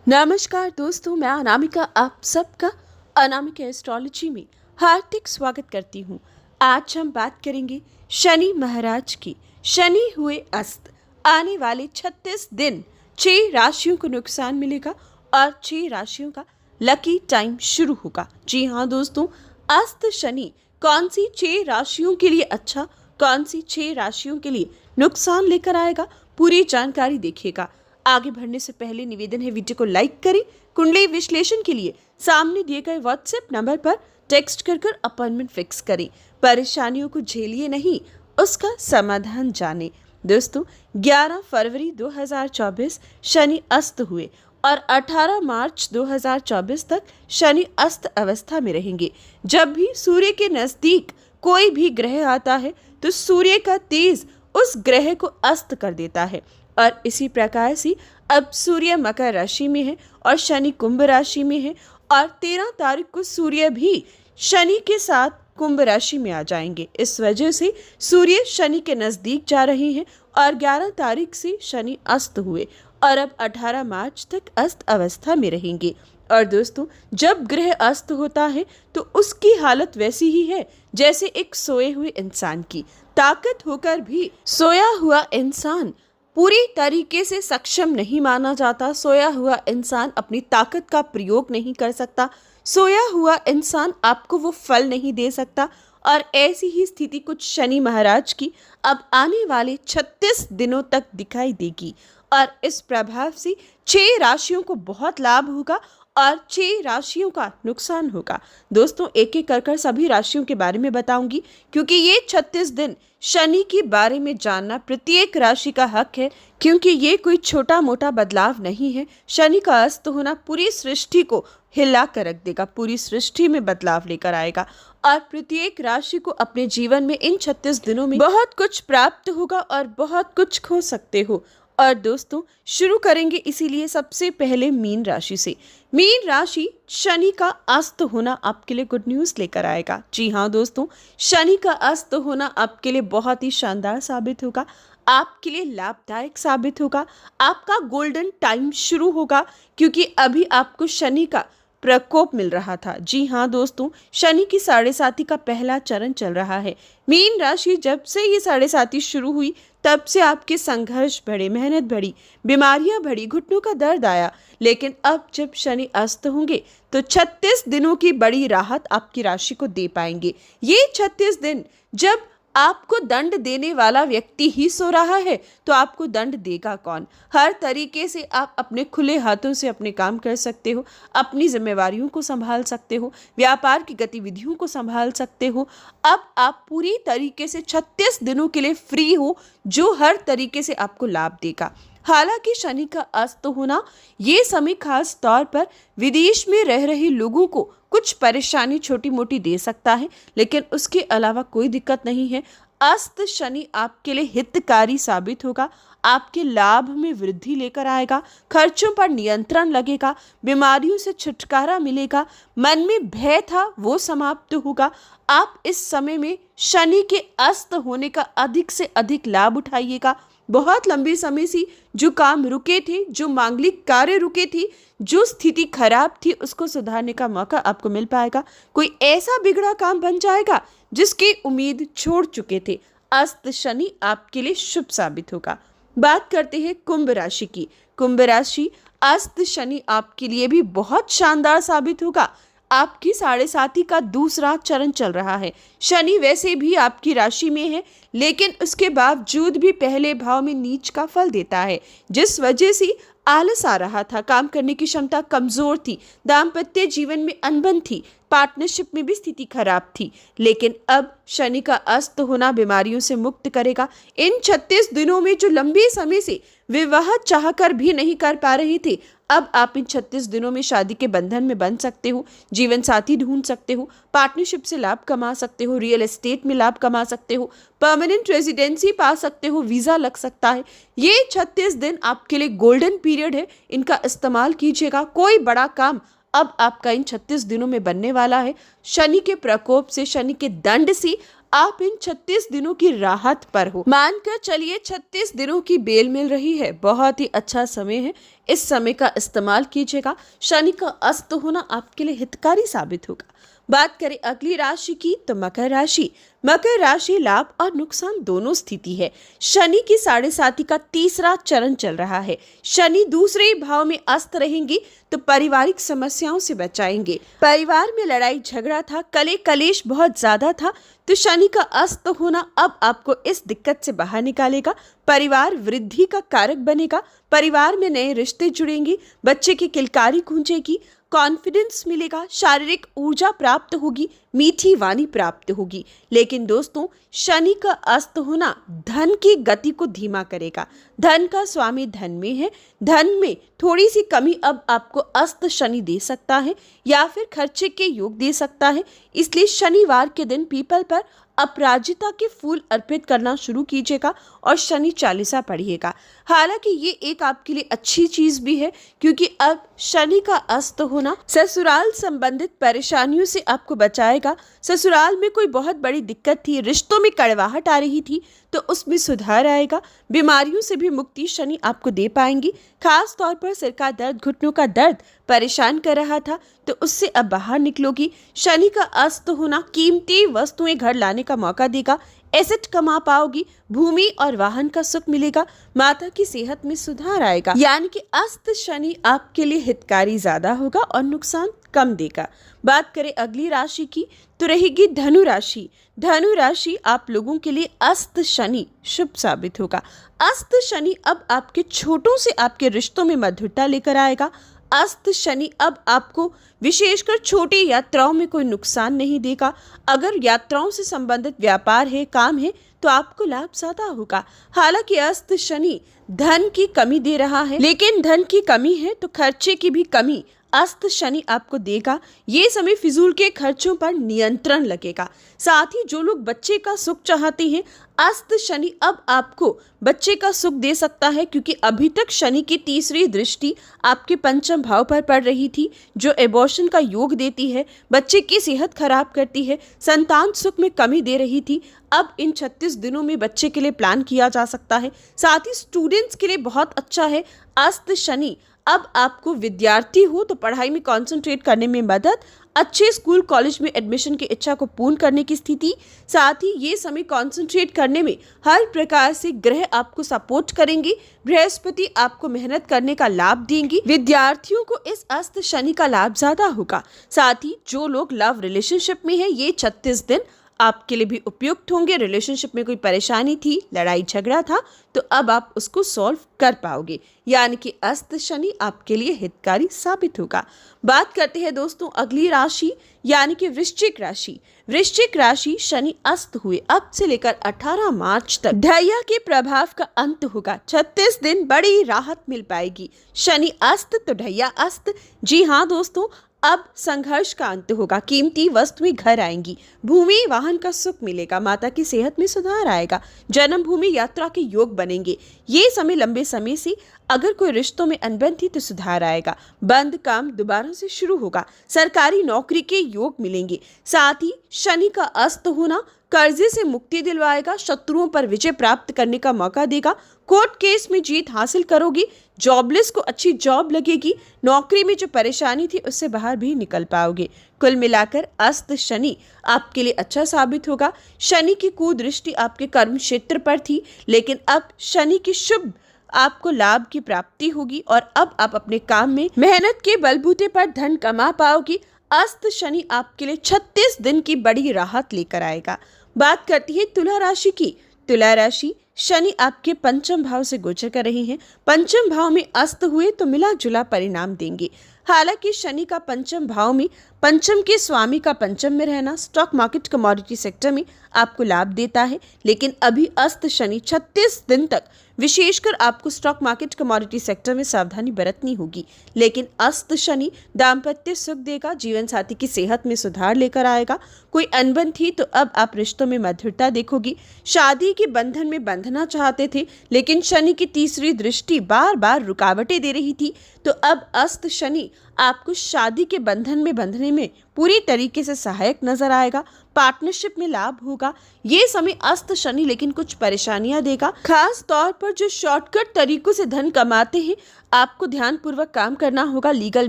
नमस्कार दोस्तों, मैं अनामिका आप सबका अनामिका एस्ट्रोलॉजी में हार्दिक स्वागत करती हूँ। आज हम बात करेंगे शनि महाराज की। शनि हुए अस्त। आने वाले 36 दिन 6 राशियों को नुकसान मिलेगा और 6 राशियों का लकी टाइम शुरू होगा। जी हाँ दोस्तों, अस्त शनि कौन सी 6 राशियों के लिए अच्छा, कौन सी 6 राशियों के लिए नुकसान लेकर आएगा, पूरी जानकारी देखिएगा। आगे बढ़ने से पहले निवेदन है, वीडियो को लाइक करें। कुंडली विश्लेषण के लिए सामने दिए गए व्हाट्सएप नंबर पर टेक्स्ट कर अपॉइंटमेंट फिक्स करें। परेशानियों को झेलिए नहीं, उसका समाधान जानें। दोस्तों, 11 फरवरी 2024 शनि अस्त हुए और 18 मार्च 2024 तक शनि अस्त अवस्था में रहेंगे। जब भी सूर्य के नजदीक कोई भी ग्रह आता है तो सूर्य का तेज उस ग्रह को अस्त कर देता है और इसी प्रकार से अब सूर्य मकर राशि में है और शनि कुंभ राशि में है और 13 तारीख को सूर्य भी शनि के साथ कुंभ राशि में आ जाएंगे। इस वजह से सूर्य शनि के नजदीक जा रहे हैं और 11 तारीख से शनि अस्त हुए और अब 18 मार्च तक अस्त अवस्था में रहेंगे। और दोस्तों, जब ग्रह अस्त होता है तो उसकी हालत वैसी ही है जैसे एक सोए हुए इंसान की। ताकत होकर भी सोया हुआ इंसान पूरी तरीके से सक्षम नहीं माना जाता। सोया हुआ इंसान अपनी ताकत का प्रयोग नहीं कर सकता। सोया हुआ इंसान आपको वो फल नहीं दे सकता। और ऐसी ही स्थिति कुछ शनि महाराज की अब आने वाले 36 दिनों तक दिखाई देगी और इस प्रभाव से 6 राशियों को बहुत लाभ होगा और 6 राशियों का नुकसान होगा। दोस्तों, एक एक कर सभी राशियों के बारे में बताऊंगी क्योंकि ये 36 दिन शनि के बारे में जानना प्रत्येक राशि का हक है, क्योंकि ये कोई छोटा मोटा बदलाव नहीं है। शनि का अस्त होना पूरी सृष्टि को हिला कर रख देगा, पूरी सृष्टि में बदलाव लेकर आएगा और प्रत्येक राशि को अपने जीवन में इन 36 दिनों में बहुत कुछ प्राप्त होगा और बहुत कुछ खो सकते हो। और दोस्तों, शुरू करेंगे इसीलिए सबसे पहले मीन राशि से। मीन राशि, शनि का अस्त होना आपके लिए गुड न्यूज़ लेकर आएगा। जी हाँ दोस्तों, शनि का अस्त होना आपके लिए बहुत ही शानदार साबित होगा, आपके लिए लाभदायक साबित होगा। आपका गोल्डन टाइम शुरू होगा क्योंकि अभी आपको शनि का प्रकोप मिल रहा था। जी हाँ दोस्तों, शनि की 7.5 का पहला चरण चल रहा है। मीन राशि, जब से ये 7.5 शुरू हुई तब से आपके संघर्ष बढ़े, मेहनत बढ़ी, बीमारियां बढ़ी, घुटनों का दर्द आया। लेकिन अब जब शनि अस्त होंगे तो 36 दिनों की बड़ी राहत आपकी राशि को दे पाएंगे। ये 36 दिन जब आपको दंड देने वाला व्यक्ति ही सो रहा है तो आपको दंड देगा कौन। हर तरीके से आप अपने खुले हाथों से अपने काम कर सकते हो, अपनी जिम्मेवारियों को संभाल सकते हो, व्यापार की गतिविधियों को संभाल सकते हो। अब आप पूरी तरीके से 36 दिनों के लिए फ्री हो, जो हर तरीके से आपको लाभ देगा। हालांकि शनि का अस्त होना ये समय खास तौर पर विदेश में रह रहे लोगों को कुछ परेशानी छोटी मोटी दे सकता है, लेकिन उसके अलावा कोई दिक्कत नहीं है। अस्त शनि आपके लिए हितकारी साबित होगा, आपके लाभ में वृद्धि लेकर आएगा, खर्चों पर नियंत्रण लगेगा, बीमारियों से छुटकारा मिलेगा, मन में भय था वो समाप्त होगा। आप इस समय में शनि के अस्त होने का अधिक से अधिक लाभ उठाइएगा। बहुत लंबे समय से जो काम रुके थे, जो मांगलिक कार्य रुके थे, जो स्थिति खराब थी, उसको सुधारने का मौका आपको मिल पाएगा। कोई ऐसा बिगड़ा काम बन जाएगा जिसकी उम्मीद छोड़ चुके थे। अस्त शनि आपके लिए शुभ साबित होगा। बात करते हैं कुंभ राशि की। कुंभ राशि, अस्त शनि आपके लिए भी बहुत शानदार साबित होगा। आपकी 7.5 का दूसरा चरण चल रहा है। शनि वैसे भी आपकी राशि में है, लेकिन उसके बावजूद भी पहले भाव में नीच का फल देता है, जिस वजह से आलस आ रहा था, काम करने की क्षमता कमजोर थी, दाम्पत्य जीवन में अनबन थी, पार्टनरशिप में भी स्थिति खराब थी। लेकिन अब शनि का अस्त होना बीमारियों से मुक्त करेगा। इन 36 दिनों में जो लंबे समय से विवाह चाहकर भी नहीं कर पा रहे थे, अब आप इन 36 दिनों में शादी के बंधन में बंध सकते हो, जीवन साथी ढूंढ सकते हो, पार्टनरशिप से लाभ कमा सकते हो, रियल एस्टेट में लाभ कमा सकते हो, परमानेंट रेजिडेंसी पा सकते हो, वीजा लग सकता है। ये 36 दिन आपके लिए गोल्डन पीरियड है, इनका इस्तेमाल कीजिएगा। कोई बड़ा काम अब आपका इन 36 दिनों में बनने वाला है। शनि के प्रकोप से, शनि के दंड से आप इन 36 दिनों की राहत पर हो। मानकर चलिए 36 दिनों की बेल मिल रही है, बहुत ही अच्छा समय है, इस समय का इस्तेमाल कीजिएगा। शनि का अस्त होना आपके लिए हितकारी साबित होगा। बात करें अगली राशि की तो मकर राशि। मकर राशि लाभ और नुकसान दोनों स्थिति है। शनि की 7.5 का तीसरा चरण चल रहा है। शनि दूसरे भाव में अस्त रहेंगी तो पारिवारिक समस्याओं से बचाएंगे। परिवार में लड़ाई झगड़ा था, कले कलेश बहुत ज्यादा था, तो शनि का अस्त होना अब आपको इस दिक्कत से बाहर निकालेगा। परिवार वृद्धि का कारक बनेगा। परिवार में नए रिश्ते जुड़ेंगे, बच्चे की किलकारी गूंजेगी, कॉन्फिडेंस मिलेगा, शारीरिक ऊर्जा प्राप्त होगी, मीठी वाणी प्राप्त होगी। लेकिन दोस्तों, शनि का अस्त होना धन की गति को धीमा करेगा। धन का स्वामी धन में है, धन में थोड़ी सी कमी अब आपको अस्त शनि दे सकता है या फिर खर्चे के योग दे सकता है। इसलिए शनिवार के दिन पीपल पर अपराजिता के फूल अर्पित करना शुरू कीजिएगा और शनि चालीसा पढ़िएगा। हालांकि ये एक आपके लिए अच्छी चीज भी है, क्योंकि अब शनि का अस्त होना ससुराल संबंधित परेशानियों से आपको बचाएगा। ससुराल में कोई बहुत बड़ी दिक्कत थी, रिश्तों में कड़वाहट आ रही थी, तो उसमें सुधार आएगा। बीमारियों से भी मुक्ति शनि आपको दे पाएंगी। खास तौर पर सिर का दर्द, घुटनों का दर्द परेशान कर रहा था, तो उससे अब बाहर निकलोगी। शनि का अस्त होना कीमती वस्तुएं घर लाने का मौका देगा। एसेट कमा पाओगी, भूमि और वाहन का सुख मिलेगा, माता की सेहत में सुधार आएगा। यानी कि अस्त शनि आपके लिए हितकारी ज्यादा होगा और नुकसान कम देगा। बात करें अगली राशि की तो रहेगी धनु राशि। धनु राशि आप लोगों के लिए अस्त शनि शुभ साबित होगा। अस्त शनि अब आपके छोटों से आपके रिश्तों में मधुरता लेकर आएगा। अस्त शनि अब आपको विशेषकर छोटी यात्राओं में कोई नुकसान नहीं देगा। अगर यात्राओं से संबंधित व्यापार है, काम है, तो आपको लाभ ज्यादा होगा। हालांकि अस्त शनि धन की कमी दे रहा है, लेकिन धन की कमी है तो खर्चे की भी कमी अस्त शनि आपको देगा। ये समय फिजूल के खर्चों पर नियंत्रण लगेगा। साथ ही जो लोग बच्चे का सुख चाहते हैं, अस्त शनि अब आपको बच्चे का सुख दे सकता है, क्योंकि अभी तक शनि की तीसरी दृष्टि आपके पंचम भाव पर पड़ रही थी, जो एबॉर्शन का योग देती है, बच्चे की सेहत खराब करती है, संतान सुख में कमी दे रही थी। अब इन 36 दिनों में बच्चे के लिए प्लान किया जा सकता है। साथ ही स्टूडेंट्स के लिए बहुत अच्छा है अस्त शनि। अब आपको विद्यार्थी हो तो पढ़ाई में कंसंट्रेट करने में मदद, अच्छे स्कूल कॉलेज में एडमिशन की इच्छा को पूर्ण करने की स्थिति, साथ ही ये समय कंसंट्रेट करने में हर प्रकार से ग्रह आपको सपोर्ट करेंगे। बृहस्पति आपको मेहनत करने का लाभ देंगी। विद्यार्थियों को इस अस्त शनि का लाभ ज्यादा होगा। साथ ही जो लोग लव रिलेशनशिप में है, ये 36 दिन आपके लिए भी उपयुक्त होंगे। रिलेशनशिप में कोई परेशानी थी, लड़ाई झगड़ा था, तो अब आप उसको सॉल्व कर पाओगे। यानी कि अस्त शनि आपके लिए हितकारी साबित होगा। बात करते हैं दोस्तों अगली राशि यानी कि वृश्चिक राशि। वृश्चिक राशि शनि अस्त हुए अब से लेकर 18 मार्च तक ढैया के प्रभाव का अंत होगा। 36 दिन बड़ी राहत मिल पाएगी। शनि अस्त तो ढैया अस्त। जी हाँ दोस्तों, अब संघर्ष का अंत होगा। कीमती वस्तुएं घर आएंगी, भूमि वाहन का सुख मिलेगा, माता की सेहत में सुधार आएगा, जन्मभूमि यात्रा के योग बनेंगे। ये समय लंबे समय से अगर कोई रिश्तों में अनबन थी तो सुधार आएगा। बंद काम दोबारा से शुरू होगा। सरकारी नौकरी के योग मिलेंगे। साथ ही शनि का अस्त होना कर्जे से मुक्ति दिलवाएगा, शत्रुओं पर विजय प्राप्त करने का मौका देगा। कोर्ट केस में जीत हासिल करोगी। जॉबलेस को अच्छी जॉब लगेगी। नौकरी में जो परेशानी थी उससे बाहर भी निकल पाओगे। कुल मिलाकर अस्त शनि आपके लिए अच्छा साबित होगा। शनि की कुदृष्टि आपके कर्म क्षेत्र पर थी, लेकिन अब शनि की शुभ आपको लाभ की प्राप्ति होगी और अब आप अपने काम में मेहनत के बलबूते पर धन कमा पाओगी। अस्त शनि आपके लिए 36 दिन की बड़ी राहत लेकर आएगा। बात करती है तुला राशि की। तुला राशि शनि आपके पंचम भाव से गोचर कर रहे हैं। पंचम भाव में अस्त हुए तो मिला जुला परिणाम देंगे। हालांकि शनि का पंचम भाव में पंचम के स्वामी का पंचम में रहना स्टॉक मार्केट कमोडिटी सेक्टर में आपको लाभ देता है, लेकिन अभी अस्त शनि 36 दिन तक विशेषकर आपको स्टॉक मार्केट कमोडिटी सेक्टर में सावधानी बरतनी होगी। लेकिन अस्त शनि दाम्पत्य सुख देगा, जीवन साथी की सेहत में सुधार लेकर आएगा। कोई अनबन थी तो अब आप रिश्तों में मधुरता देखोगी। शादी के बंधन में बंधना चाहते थे, लेकिन शनि की तीसरी दृष्टि बार बार रुकावटें दे रही थी, तो अब अस्त शनि आपको शादी के बंधन में बंधने में पूरी तरीके से सहायक नजर आएगा। पार्टनरशिप में लाभ होगा। ये समय अस्त शनि लेकिन कुछ परेशानियां देगा। खास तौर पर जो शॉर्टकट तरीकों से धन कमाते हैं, आपको ध्यानपूर्वक काम करना होगा। लीगल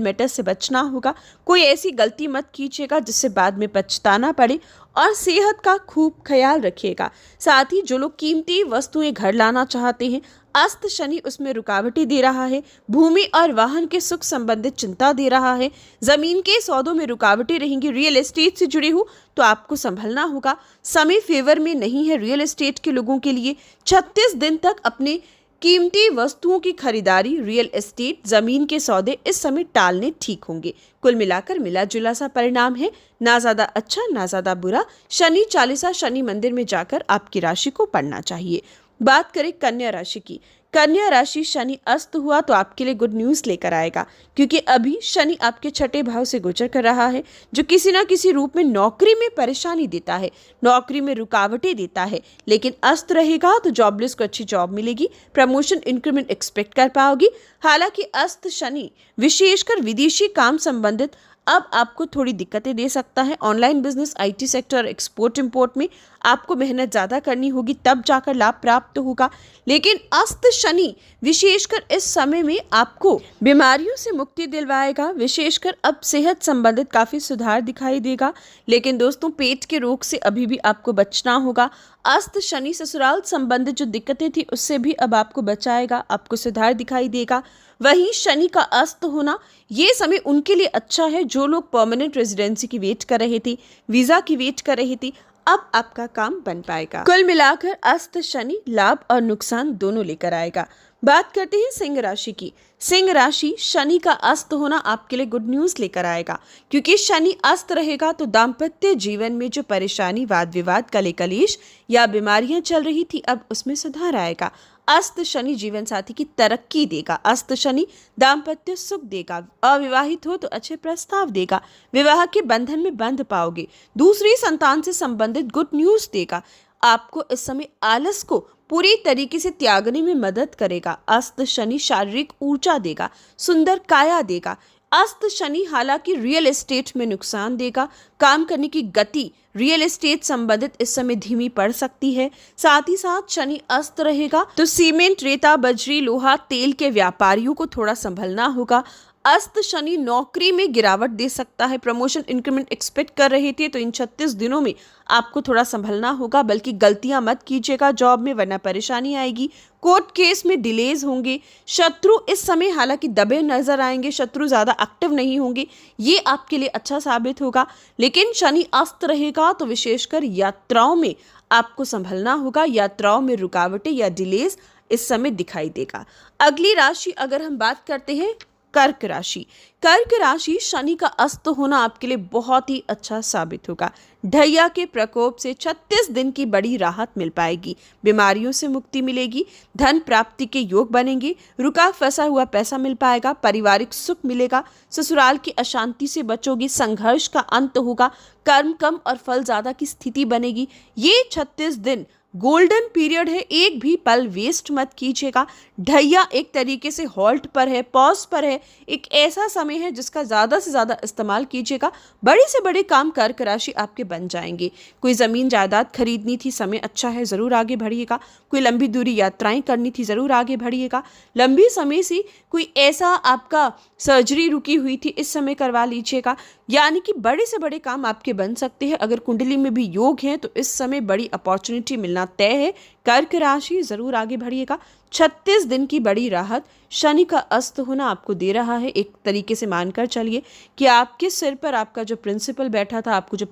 मैटर से बचना होगा। कोई ऐसी गलती मत कीजिएगा जिससे बाद में पछताना पड़े। और सेहत का खूब ख्याल रखिएगा। साथ ही जो लोग कीमती वस्तुएं घर लाना चाहते हैं, अस्त शनि उसमें रुकावटें दे रहा है। भूमि और वाहन के सुख संबंधित चिंता दे रहा है। जमीन के सौदों में रुकावटें रहेंगी। रियल एस्टेट से जुड़े हो तो आपको संभलना होगा। समय फेवर में नहीं है रियल एस्टेट के लोगों के लिए। 36 दिन तक अपने कीमती वस्तुओं की खरीदारी, रियल एस्टेट, जमीन के सौदे इस समय टालने ठीक होंगे। कुल मिलाकर मिला जुला सा परिणाम है, ना ज्यादा अच्छा ना ज्यादा बुरा। शनि चालीसा शनि मंदिर में जाकर आपकी राशि को पढ़ना चाहिए। बात करें कन्या राशि की। कन्या राशि शनि अस्त हुआ तो आपके लिए गुड न्यूज लेकर आएगा, क्योंकि अभी शनि आपके छठे भाव से गोचर कर रहा है, जो किसी ना किसी रूप में नौकरी में परेशानी देता है, नौकरी में रुकावटें देता है। लेकिन अस्त रहेगा तो जॉबलेस को अच्छी जॉब मिलेगी, प्रमोशन इंक्रीमेंट एक्सपेक्ट कर पाओगी। हालांकि अस्त शनि विशेषकर विदेशी काम संबंधित अब आपको थोड़ी दिक्कतें दे सकता है। Online business, IT sector, export import में आपको मेहनत ज़्यादा करनी होगी, तब जाकर लाभ प्राप्त होगा। लेकिन अस्त शनि विशेषकर इस समय में आपको बीमारियों से मुक्ति दिलवाएगा। विशेषकर अब सेहत संबंधित काफ़ी सुधार दिखाई देगा। लेकिन दोस्तों, पेट के रोग से अभी भी आपको बचना होगा। अस्त शनि ससुराल संबंधित जो दिक्कतें थी उससे भी अब आपको बचाएगा, आपको सुधार दिखाई देगा। वहीं शनि का अस्त होना ये समय उनके लिए अच्छा है जो लोग परमानेंट रेजिडेंसी की वेट कर रहे थे, वीजा की वेट कर रहे थे। अब आपका काम बन पाएगा। कुल मिलाकर अस्त शनि लाभ और नुकसान दोनों लेकर आएगा। बात करते हैं सिंह राशि की। सिंह राशि शनि का अस्त होना आपके लिए गुड न्यूज लेकर आएगा, क्योंकि शनि अस्त रहेगा तो दाम्पत्य जीवन में जो परेशानी, वाद विवाद, कले कलेश या बीमारियां चल रही थी, अब उसमें सुधार आएगा। अस्त शनि जीवन साथी की तरक्की देगा। अस्त शनि दाम्पत्य सुख देगा। अविवाहित हो तो अच्छे प्रस्ताव देगा। विवाह के बंधन में बंध पाओगे। दूसरी संतान से संबंधित गुड न्यूज देगा। आपको इस समय आलस को पूरी तरीके से त्यागने में मदद करेगा। अस्त शनि शारीरिक ऊर्जा देगा, सुंदर काया देगा। अस्त शनि हालांकि रियल एस्टेट में नुकसान देगा। काम करने की गति रियल एस्टेट संबंधित इस समय धीमी पड़ सकती है। साथ ही साथ शनि अस्त रहेगा तो सीमेंट, रेता, बजरी, लोहा, तेल के व्यापारियों को थोड़ा संभलना होगा। अस्त शनि नौकरी में गिरावट दे सकता है। प्रमोशन इंक्रीमेंट एक्सपेक्ट कर रहे थे तो इन 36 दिनों में आपको थोड़ा संभलना होगा, बल्कि गलतियां मत कीजिएगा जॉब में, वरना परेशानी आएगी। कोर्ट केस में डिलेज होंगे। शत्रु इस समय हालांकि दबे नजर आएंगे, शत्रु ज्यादा एक्टिव नहीं होंगे, ये आपके लिए अच्छा साबित होगा। लेकिन शनि अस्त रहेगा तो विशेषकर यात्राओं में आपको संभलना होगा। यात्राओं में रुकावटें या डिलेज इस समय दिखाई देगा। अगली राशि अगर हम बात करते हैं कर्क राशि। कर्क राशि शनि का अस्त होना आपके लिए बहुत ही अच्छा साबित होगा। ढैया के प्रकोप से 36 दिन की बड़ी राहत मिल पाएगी। बीमारियों से मुक्ति मिलेगी। धन प्राप्ति के योग बनेंगे। रुका फंसा हुआ पैसा मिल पाएगा। पारिवारिक सुख मिलेगा। ससुराल की अशांति से बचोगे। संघर्ष का अंत होगा। कर्म कम और फल ज्यादा की स्थिति बनेगी। ये 36 दिन गोल्डन पीरियड है, एक भी पल वेस्ट मत कीजिएगा। ढैया एक तरीके से हॉल्ट पर है, पॉज पर है। एक ऐसा समय है जिसका ज़्यादा से ज़्यादा इस्तेमाल कीजिएगा। बड़े से बड़े काम कर्क राशि आपके बन जाएंगे। कोई ज़मीन जायदाद खरीदनी थी, समय अच्छा है, ज़रूर आगे बढ़िएगा। कोई लंबी दूरी यात्राएं करनी थी, ज़रूर आगे बढ़िएगा। लंबी समय से कोई ऐसा आपका सर्जरी रुकी हुई थी, इस समय करवा लीजिएगा। यानी कि बड़े से बड़े काम आपके बन सकते हैं। अगर कुंडली में भी योग है तो इस समय बड़ी अपॉर्चुनिटी मिलना तय है। कर्क राशि जरूर आगे बढ़िएगा। 36 दिन की बड़ी राहत शनि का अस्त होना आपको दे रहा है। एक तरीके से मानकर चलिए कि आपके सिर पर आपका जो प्रिंसिपल बैठा था, आपको जो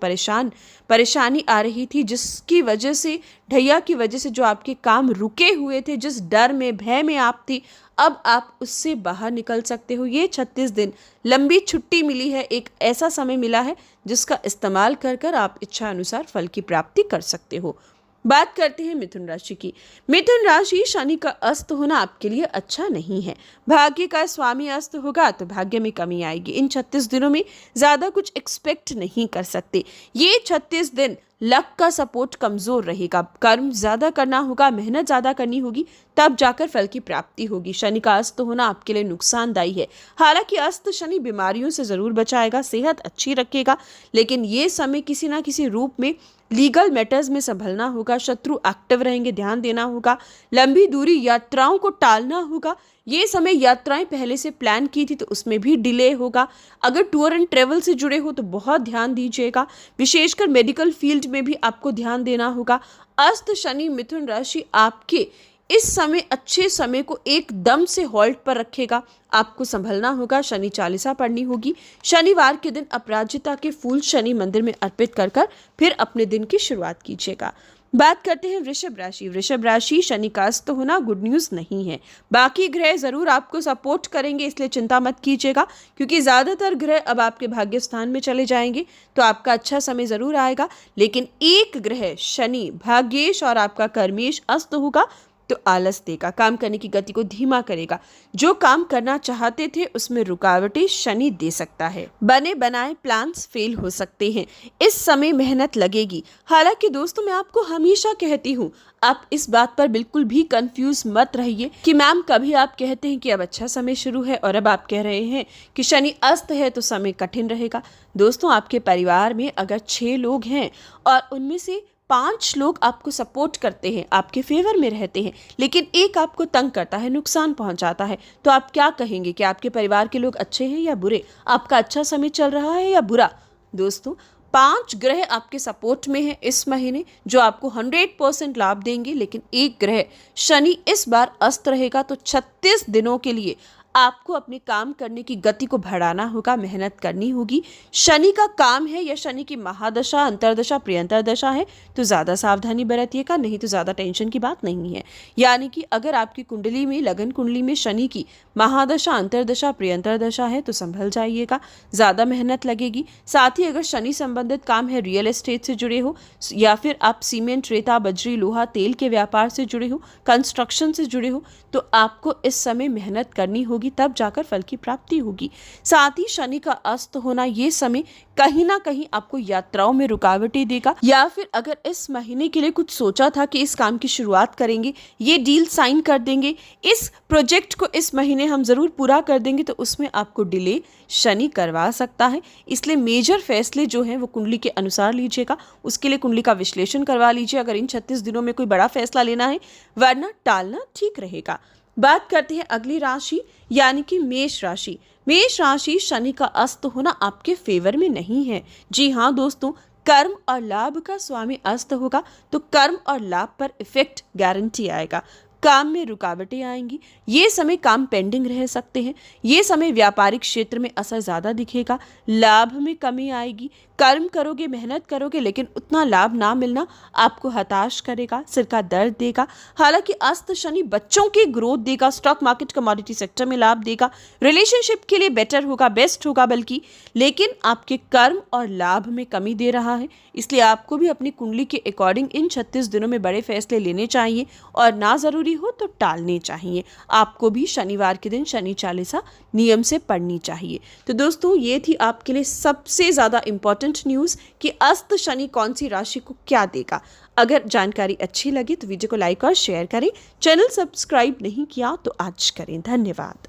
परेशानी आ रही थी, जिसकी वजह से, ढैया की वजह से जो आपके काम रुके हुए थे, जिस डर में, भय में आप थी, अब आप उससे बाहर निकल सकते हो। ये 36 दिन लंबी छुट्टी मिली है, एक ऐसा समय मिला है जिसका इस्तेमाल कर कर आप इच्छा अनुसार फल की प्राप्ति कर सकते हो। बात करते हैं मिथुन राशि की। मिथुन राशि शनि का अस्त होना आपके लिए अच्छा नहीं है। भाग्य का स्वामी अस्त होगा तो भाग्य में कमी आएगी। इन 36 दिनों में ज्यादा कुछ एक्सपेक्ट नहीं कर सकते। ये 36 दिन लक का सपोर्ट कमजोर रहेगा, कर्म ज्यादा करना होगा, मेहनत ज्यादा करनी होगी, तब जाकर फल की प्राप्ति होगी। शनि का अस्त होना आपके लिए नुकसानदायी है। हालांकि अस्त शनि बीमारियों से जरूर बचाएगा, सेहत अच्छी रखेगा, लेकिन ये समय किसी ना किसी रूप में लीगल मैटर्स में संभलना होगा। शत्रु एक्टिव रहेंगे, ध्यान देना होगा। लंबी दूरी यात्राओं को टालना होगा। ये समय यात्राएं पहले से प्लान की थी तो उसमें भी डिले होगा। अगर टूर एंड ट्रेवल से जुड़े हो तो बहुत ध्यान दीजिएगा। विशेषकर मेडिकल फील्ड में भी आपको ध्यान देना होगा। अस्त शनि मिथुन राशि आपके इस समय अच्छे समय को एकदम से हॉल्ट पर रखेगा। आपको संभलना होगा, शनि चालीसा पढ़नी होगी। शनिवार के दिन अपराजिता के फूल शनि मंदिर में अर्पित कर फिर अपने दिन की शुरुआत कीजिएगा। बात करते हैं वृषभ राशि। वृषभ राशि, शनि का अस्त होना गुड न्यूज नहीं है। बाकी ग्रह जरूर आपको सपोर्ट करेंगे, इसलिए चिंता मत कीजिएगा, क्योंकि ज्यादातर ग्रह अब आपके भाग्य स्थान में चले जाएंगे तो आपका अच्छा समय जरूर आएगा। लेकिन एक ग्रह शनि भाग्येश और आपका कर्मेश अस्त होगा तो आलस देगा, काम करने की गति को धीमा करेगा। जो काम करना चाहते थे उसमें रुकावटें शनि दे सकता है। बने बनाए प्लान्स फेल हो सकते हैं। इस समय मेहनत लगेगी। हालांकि दोस्तों, मैं आपको हमेशा कहती हूँ, आप इस बात पर बिल्कुल भी कंफ्यूज मत रहिए कि मैम कभी आप कहते हैं कि अब अच्छा समय शुरू है और अब आप कह रहे हैं कि शनि अस्त है तो समय कठिन रहेगा। दोस्तों, आपके परिवार में अगर 6 लोग हैं और उनमें से 5 लोग आपको सपोर्ट करते हैं, आपके फेवर में रहते हैं, लेकिन एक आपको तंग करता है, नुकसान पहुंचाता है, तो आप क्या कहेंगे कि आपके परिवार के लोग अच्छे हैं या बुरे? आपका अच्छा समय चल रहा है या बुरा? दोस्तों, 5 ग्रह आपके सपोर्ट में है इस महीने, जो आपको 100% लाभ देंगे। लेकिन एक ग्रह शनि इस बार अस्त रहेगा, तो 36 दिनों के लिए आपको अपने काम करने की गति को बढ़ाना होगा, मेहनत करनी होगी। शनि का काम है या शनि की महादशा, अंतरदशा, प्रियंतर दशा है तो ज़्यादा सावधानी बरतिएगा, नहीं तो ज़्यादा टेंशन की बात नहीं है। यानी कि अगर आपकी कुंडली में, लगन कुंडली में शनि की महादशा, अंतरदशा, प्रियंतर दशा है तो संभल जाइएगा, ज़्यादा मेहनत लगेगी। साथ ही अगर शनि संबंधित काम है, रियल एस्टेट से जुड़े हो या फिर आप सीमेंट, रेता, बजरी, लोहा, तेल के व्यापार से जुड़े हो, कंस्ट्रक्शन से जुड़े हो, तो आपको इस समय मेहनत करनी होगी, तब जाकर फल की प्राप्ति होगी। साथ ही शनि का अस्त होना ये समय कहीं ना कहीं आपको यात्राओं में रुकावटें देगा, या फिर अगर इस महीने के लिए कुछ सोचा था कि इस काम की शुरुआत करेंगे, ये डील साइन कर देंगे, इस प्रोजेक्ट को इस महीने हम जरूर पूरा कर देंगे, तो उसमें आपको डिले शनि करवा सकता है। इसलिए मेजर फैसले जो हैं वो कुंडली के अनुसार लीजिएगा। उसके लिए कुंडली का विश्लेषण करवा लीजिए अगर इन 36 दिनों में कोई बड़ा फैसला लेना है, वरना टालना ठीक रहेगा। बात करते हैं अगली राशि यानी कि मेष राशि। मेष राशि, शनि का अस्त होना आपके फेवर में नहीं है। जी हाँ दोस्तों, कर्म और लाभ का स्वामी अस्त होगा तो कर्म और लाभ पर इफेक्ट गारंटी आएगा। काम में रुकावटें आएंगी। ये समय काम पेंडिंग रह सकते हैं। ये समय व्यापारिक क्षेत्र में असर ज़्यादा दिखेगा। लाभ में कमी आएगी। कर्म करोगे, मेहनत करोगे, लेकिन उतना लाभ ना मिलना आपको हताश करेगा, सिर का दर्द देगा। हालांकि अस्त शनि बच्चों की ग्रोथ देगा, स्टॉक मार्केट, कमोडिटी सेक्टर में लाभ देगा, रिलेशनशिप के लिए बेटर होगा, बेस्ट होगा बल्कि, लेकिन आपके कर्म और लाभ में कमी दे रहा है। इसलिए आपको भी अपनी कुंडली के अकॉर्डिंग इन 36 दिनों में बड़े फैसले लेने चाहिए और ना जरूरी हो तो टालने चाहिए। आपको भी शनिवार के दिन शनि चालीसा नियम से पढ़नी चाहिए। तो दोस्तों, ये थी आपके लिए सबसे ज़्यादा इम्पॉर्टेंट न्यूज़ कि अस्त शनि कौन सी राशि को क्या देगा। अगर जानकारी अच्छी लगी तो वीडियो को लाइक और शेयर करें। चैनल सब्सक्राइब नहीं किया तो आज करें। धन्यवाद।